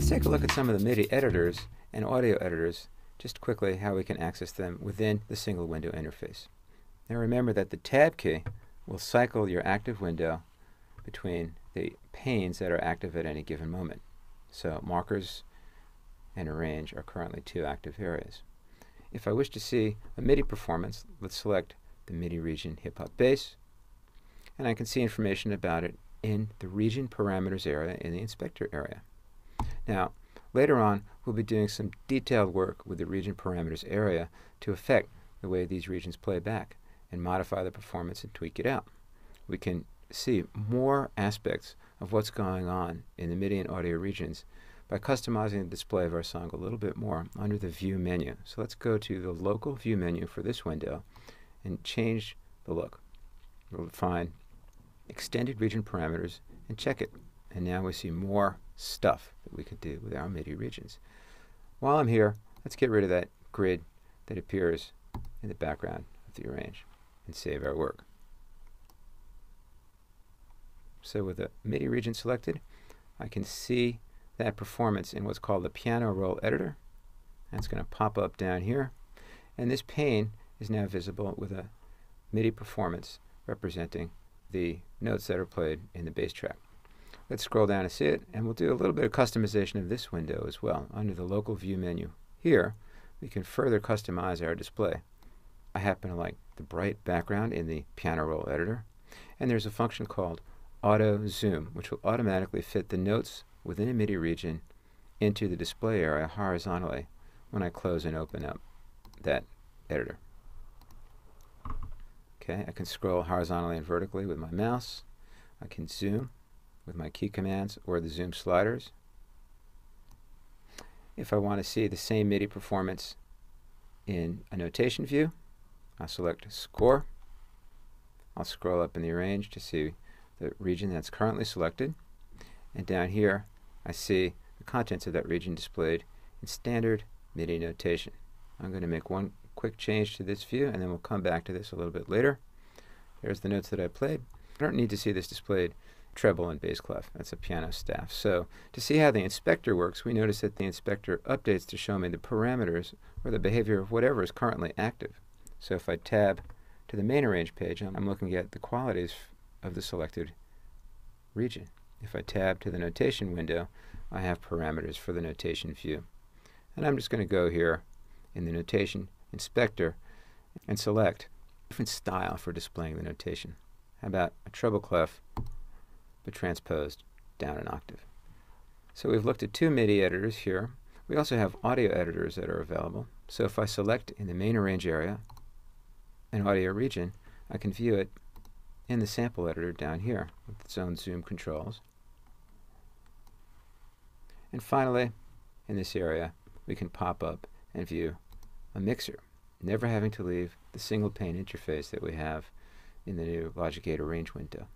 Let's take a look at some of the MIDI editors and audio editors, just quickly how we can access them within the single window interface. Now remember that the Tab key will cycle your active window between the panes that are active at any given moment. So markers and arrange are currently two active areas. If I wish to see a MIDI performance, let's select the MIDI region Hip Hop Bass, and I can see information about it in the region parameters area in the inspector area. Now, later on, we'll be doing some detailed work with the region parameters area to affect the way these regions play back and modify the performance and tweak it out. We can see more aspects of what's going on in the MIDI and audio regions by customizing the display of our song a little bit more under the View menu. So let's go to the local View menu for this window and change the look. We'll find Extended Region Parameters and check it. And now we see more stuff that we could do with our MIDI regions. While I'm here, let's get rid of that grid that appears in the background of the arrange and save our work. So with the MIDI region selected, I can see that performance in what's called the piano roll editor. That's going to pop up down here. And this pane is now visible with a MIDI performance representing the notes that are played in the bass track. Let's scroll down to see it, and we'll do a little bit of customization of this window as well. Under the local View menu here, we can further customize our display. I happen to like the bright background in the piano roll editor, and there's a function called Auto Zoom, which will automatically fit the notes within a MIDI region into the display area horizontally when I close and open up that editor. Okay, I can scroll horizontally and vertically with my mouse. I can zoom with my key commands or the zoom sliders. If I want to see the same MIDI performance in a notation view, I'll select Score. I'll scroll up in the arrange to see the region that's currently selected. And down here, I see the contents of that region displayed in standard MIDI notation. I'm going to make one quick change to this view, and then we'll come back to this a little bit later. There's the notes that I played. I don't need to see this displayed treble and bass clef. That's a piano staff. So to see how the inspector works, we notice that the inspector updates to show me the parameters or the behavior of whatever is currently active. So if I tab to the main arrange page, I'm looking at the qualities of the selected region. If I tab to the notation window, I have parameters for the notation view. And I'm just going to go here in the notation inspector and select a different style for displaying the notation. How about a treble clef but transposed down an octave? So we've looked at two MIDI editors here. We also have audio editors that are available. So if I select in the main arrange area an audio region, I can view it in the sample editor down here with its own zoom controls. And finally, in this area, we can pop up and view a mixer, never having to leave the single pane interface that we have in the new Logic 8 Arrange window.